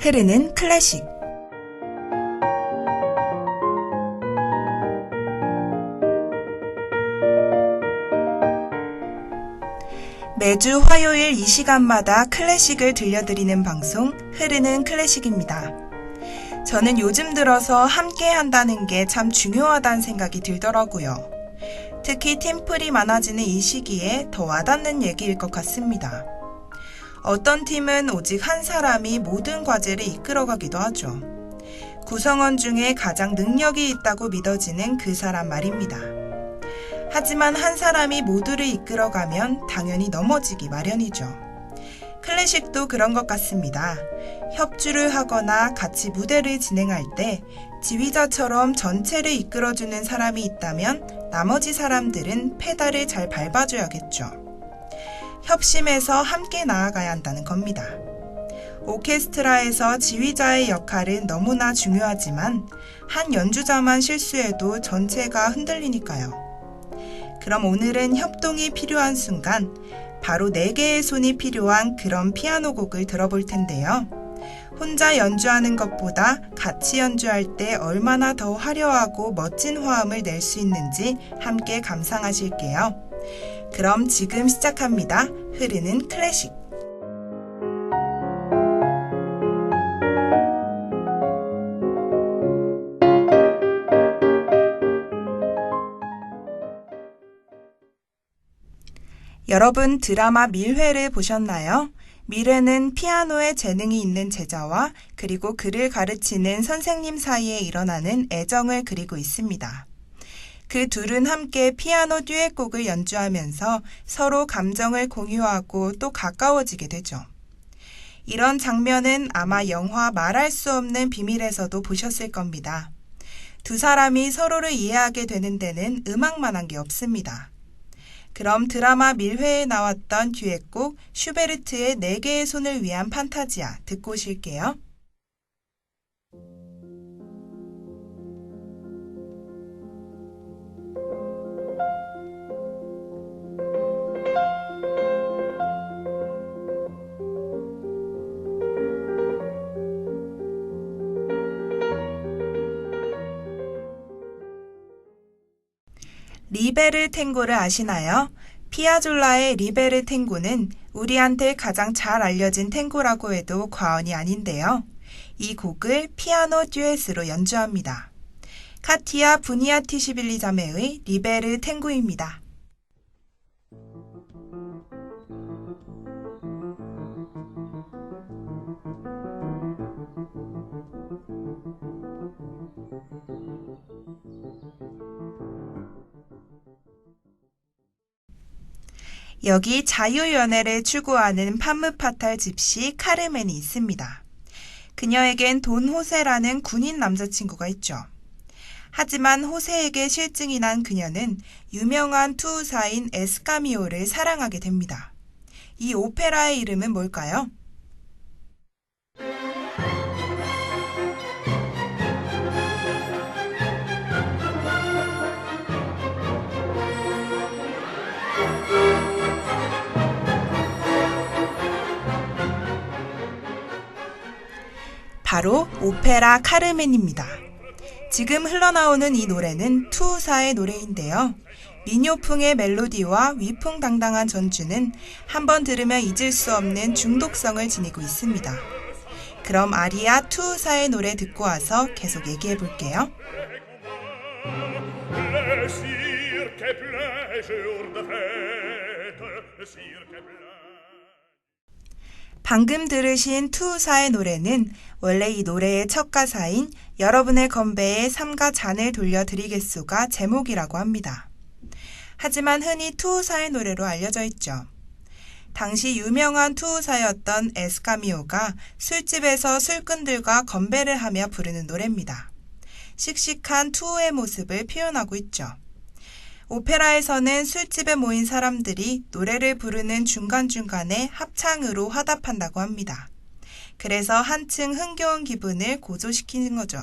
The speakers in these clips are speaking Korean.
흐르는 클래식. 매주 화요일 이 시간마다 클래식을 들려드리는 방송 흐르는 클래식입니다. 저는 요즘 들어서 함께 한다는 게 참 중요하다는 생각이 들더라고요. 특히 팀플이 많아지는 이 시기에 더 와닿는 얘기일 것 같습니다. 어떤 팀은 오직 한 사람이 모든 과제를 이끌어가기도 하죠. 구성원 중에 가장 능력이 있다고 믿어지는 그 사람 말입니다. 하지만 한 사람이 모두를 이끌어가면 당연히 넘어지기 마련이죠. 클래식도 그런 것 같습니다. 협주를 하거나 같이 무대를 진행할 때 지휘자처럼 전체를 이끌어주는 사람이 있다면 나머지 사람들은 페달을 잘 밟아줘야겠죠. 협심해서 함께 나아가야 한다는 겁니다. 오케스트라에서 지휘자의 역할은 너무나 중요하지만 한 연주자만 실수해도 전체가 흔들리니까요. 그럼 오늘은 협동이 필요한 순간, 바로 4개의 손이 필요한 그런 피아노 곡을 들어볼 텐데요. 혼자 연주하는 것보다 같이 연주할 때 얼마나 더 화려하고 멋진 화음을 낼 수 있는지 함께 감상하실게요. 그럼 지금 시작합니다. 흐르는 클래식. 여러분 드라마 밀회를 보셨나요? 밀회는 피아노에 재능이 있는 제자와 그리고 그를 가르치는 선생님 사이에 일어나는 애정을 그리고 있습니다. 그 둘은 함께 피아노 듀엣곡을 연주하면서 서로 감정을 공유하고 또 가까워지게 되죠. 이런 장면은 아마 영화 말할 수 없는 비밀에서도 보셨을 겁니다. 두 사람이 서로를 이해하게 되는 데는 음악만한 게 없습니다. 그럼 드라마 밀회에 나왔던 듀엣곡 슈베르트의 4개의 손을 위한 판타지아 듣고 오실게요. 리베르 탱고를 아시나요? 피아졸라의 리베르 탱고는 우리한테 가장 잘 알려진 탱고라고 해도 과언이 아닌데요. 이 곡을 피아노 듀엣으로 연주합니다. 카티아 부니아티시빌리 자매의 리베르 탱고입니다. 여기 자유연애를 추구하는 판무파탈 집시 카르멘이 있습니다. 그녀에겐 돈 호세라는 군인 남자친구가 있죠. 하지만 호세에게 실증이 난 그녀는 유명한 투우사인 에스카미오를 사랑하게 됩니다. 이 오페라의 이름은 뭘까요? 바로 오페라 카르멘입니다. 지금 흘러나오는 이 노래는 투우사의 노래인데요. 민요풍의 멜로디와 위풍당당한 전주는 한번 들으면 잊을 수 없는 중독성을 지니고 있습니다. 그럼 아리아 투우사의 노래 듣고 와서 계속 얘기해 볼게요. 방금 들으신 투우사의 노래는 원래 이 노래의 첫 가사인 여러분의 건배에 삼가 잔을 돌려드리겠소가 제목이라고 합니다. 하지만 흔히 투우사의 노래로 알려져 있죠. 당시 유명한 투우사였던 에스카미오가 술집에서 술꾼들과 건배를 하며 부르는 노래입니다. 씩씩한 투우의 모습을 표현하고 있죠. 오페라에서는 술집에 모인 사람들이 노래를 부르는 중간중간에 합창으로 화답한다고 합니다. 그래서 한층 흥겨운 기분을 고조시키는 거죠.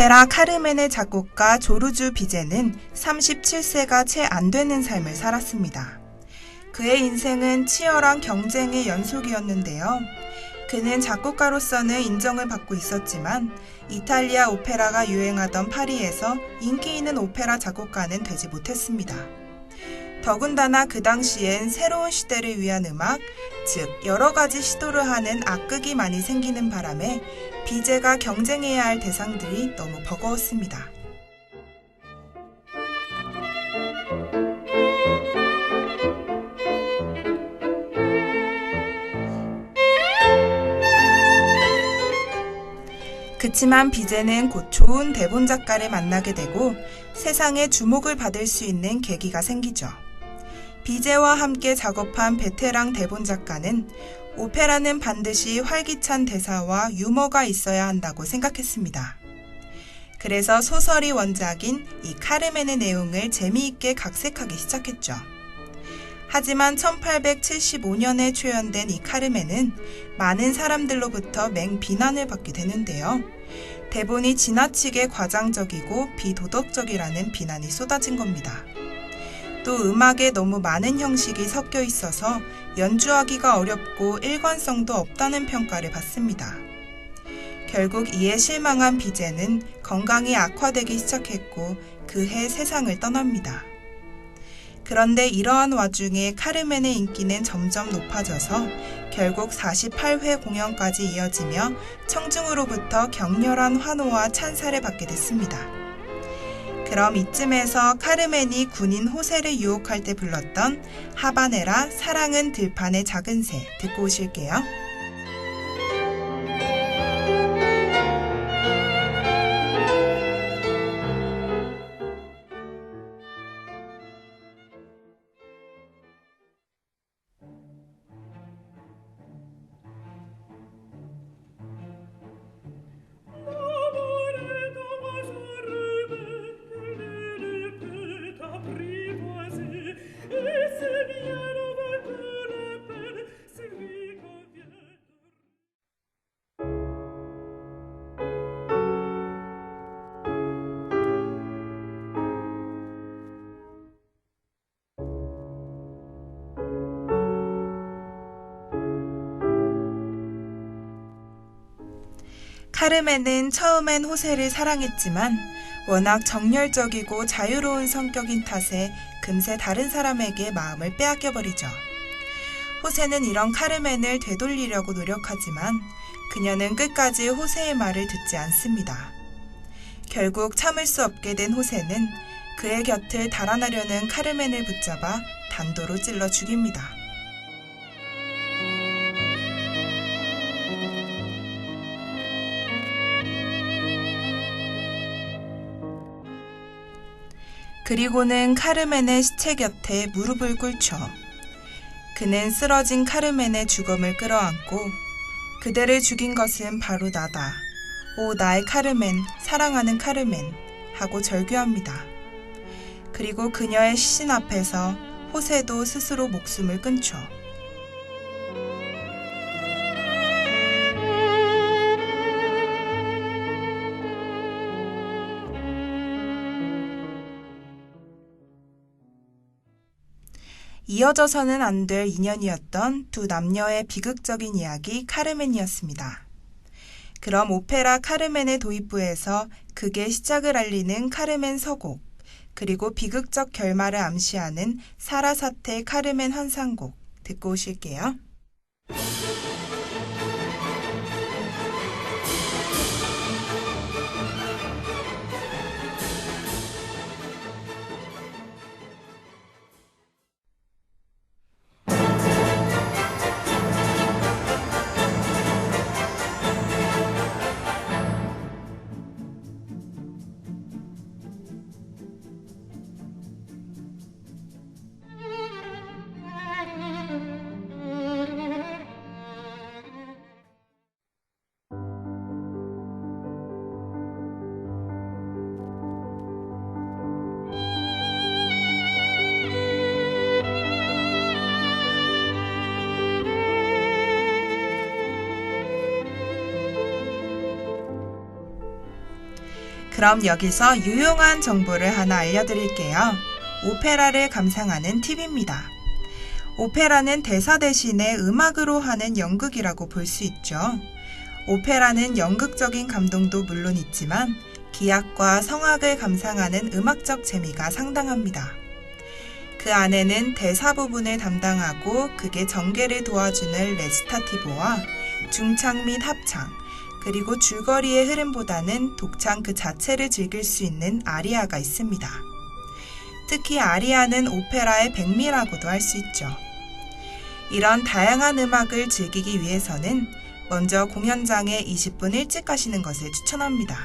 오페라 카르멘의 작곡가 조르주 비제는 37세가 채 안 되는 삶을 살았습니다. 그의 인생은 치열한 경쟁의 연속이었는데요. 그는 작곡가로서는 인정을 받고 있었지만 이탈리아 오페라가 유행하던 파리에서 인기 있는 오페라 작곡가는 되지 못했습니다. 더군다나 그 당시엔 새로운 시대를 위한 음악, 즉 여러 가지 시도를 하는 악극이 많이 생기는 바람에 비제가 경쟁해야 할 대상들이 너무 버거웠습니다. 그치만 비제는 곧 좋은 대본 작가를 만나게 되고 세상의 주목을 받을 수 있는 계기가 생기죠. 비제와 함께 작업한 베테랑 대본 작가는 오페라는 반드시 활기찬 대사와 유머가 있어야 한다고 생각했습니다. 그래서 소설이 원작인 이 카르멘의 내용을 재미있게 각색하기 시작했죠. 하지만 1875년에 초연된 이 카르멘은 많은 사람들로부터 맹비난을 받게 되는데요. 대본이 지나치게 과장적이고 비도덕적이라는 비난이 쏟아진 겁니다. 또 음악에 너무 많은 형식이 섞여 있어서 연주하기가 어렵고 일관성도 없다는 평가를 받습니다. 결국 이에 실망한 비제는 건강이 악화되기 시작했고 그해 세상을 떠납니다. 그런데 이러한 와중에 카르멘의 인기는 점점 높아져서 결국 48회 공연까지 이어지며 청중으로부터 격렬한 환호와 찬사를 받게 됐습니다. 그럼 이쯤에서 카르멘이 군인 호세를 유혹할 때 불렀던 하바네라 사랑은 들판의 작은 새 듣고 오실게요. 카르멘은 처음엔 호세를 사랑했지만 워낙 정열적이고 자유로운 성격인 탓에 금세 다른 사람에게 마음을 빼앗겨버리죠. 호세는 이런 카르멘을 되돌리려고 노력하지만 그녀는 끝까지 호세의 말을 듣지 않습니다. 결국 참을 수 없게 된 호세는 그의 곁을 달아나려는 카르멘을 붙잡아 단도로 찔러 죽입니다. 그리고는 카르멘의 시체 곁에 무릎을 꿇죠. 그는 쓰러진 카르멘의 죽음을 끌어안고 그대를 죽인 것은 바로 나다. 오 나의 카르멘, 사랑하는 카르멘 하고 절규합니다. 그리고 그녀의 시신 앞에서 호세도 스스로 목숨을 끊죠. 이어져서는 안 될 인연이었던 두 남녀의 비극적인 이야기 카르멘이었습니다. 그럼 오페라 카르멘의 도입부에서 극의 시작을 알리는 카르멘 서곡, 그리고 비극적 결말을 암시하는 사라사테 카르멘 환상곡 듣고 오실게요. 그럼 여기서 유용한 정보를 하나 알려드릴게요. 오페라를 감상하는 팁입니다. 오페라는 대사 대신에 음악으로 하는 연극이라고 볼 수 있죠. 오페라는 연극적인 감동도 물론 있지만 기악과 성악을 감상하는 음악적 재미가 상당합니다. 그 안에는 대사 부분을 담당하고 극의 전개를 도와주는 레지타티보와 중창 및 합창, 그리고 줄거리의 흐름보다는 독창 그 자체를 즐길 수 있는 아리아가 있습니다. 특히 아리아는 오페라의 백미라고도 할 수 있죠. 이런 다양한 음악을 즐기기 위해서는 먼저 공연장에 20분 일찍 가시는 것을 추천합니다.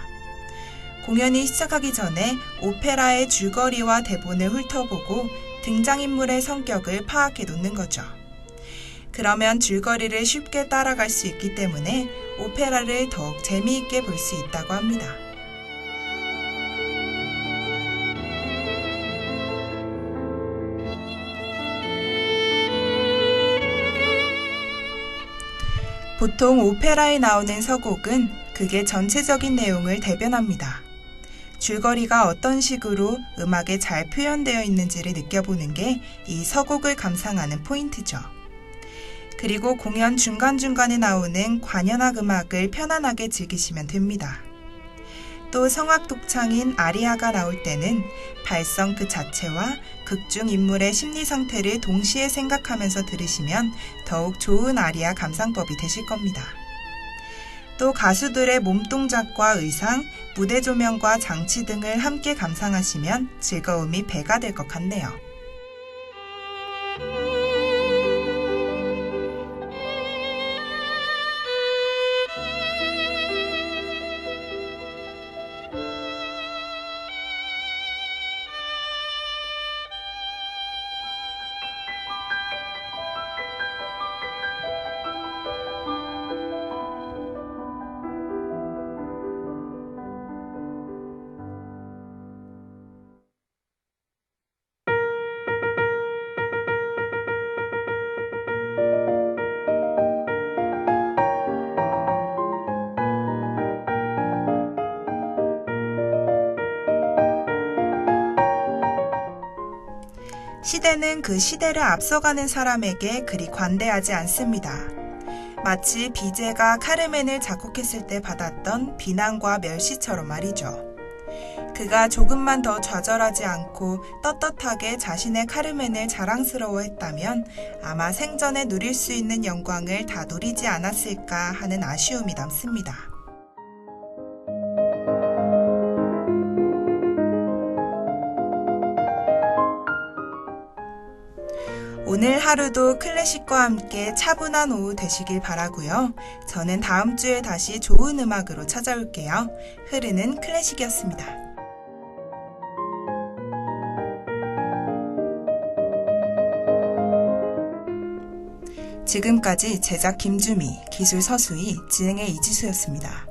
공연이 시작하기 전에 오페라의 줄거리와 대본을 훑어보고 등장인물의 성격을 파악해 놓는 거죠. 그러면 줄거리를 쉽게 따라갈 수 있기 때문에 오페라를 더욱 재미있게 볼 수 있다고 합니다. 보통 오페라에 나오는 서곡은 극의 전체적인 내용을 대변합니다. 줄거리가 어떤 식으로 음악에 잘 표현되어 있는지를 느껴보는 게 이 서곡을 감상하는 포인트죠. 그리고 공연 중간중간에 나오는 관현악 음악을 편안하게 즐기시면 됩니다. 또 성악 독창인 아리아가 나올 때는 발성 그 자체와 극중 인물의 심리 상태를 동시에 생각하면서 들으시면 더욱 좋은 아리아 감상법이 되실 겁니다. 또 가수들의 몸동작과 의상, 무대 조명과 장치 등을 함께 감상하시면 즐거움이 배가 될 것 같네요. 시대는 그 시대를 앞서가는 사람에게 그리 관대하지 않습니다. 마치 비제가 카르멘을 작곡했을 때 받았던 비난과 멸시처럼 말이죠. 그가 조금만 더 좌절하지 않고 떳떳하게 자신의 카르멘을 자랑스러워했다면 아마 생전에 누릴 수 있는 영광을 다 누리지 않았을까 하는 아쉬움이 남습니다. 오늘 하루도 클래식과 함께 차분한 오후 되시길 바라고요. 저는 다음 주에 다시 좋은 음악으로 찾아올게요. 흐르는 클래식이었습니다. 지금까지 제작 김주미, 기술 서수희, 진행의 이지수였습니다.